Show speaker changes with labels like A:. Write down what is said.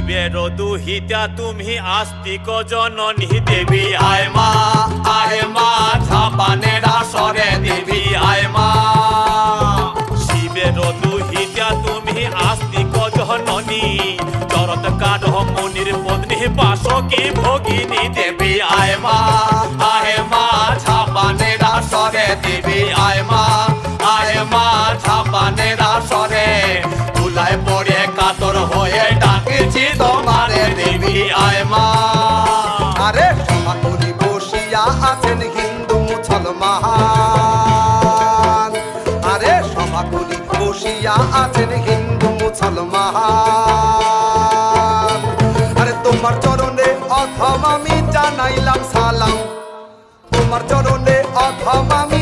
A: শিবের দুহিতা তুমি আস্তিক জননী দেবী আয় মা ঝাপানের আসরে দেবী আয় মা। শিবের দুহিতা তুমি আস্তিক জননী চরত কাঠ মুনির পত্নী বাসকি ভগিনী দেবী আয় মা ঝাপানের আসরে দেবী আয় মা ঝাপানের আসরে তুলায় পড়ে কাতর হয়ে ডাকছি তোমারে দেবী আয় মা।
B: আরে সমাকুলি বসিয়া আছেন হিন্দু মুসলমান, আরে সমাকুলি বসিয়া আছেন হিন্দু মুসলমান। আরে তোমার চরণে অথম আমি জানাইলাম সালাম, তোমার চরণে অথম আমি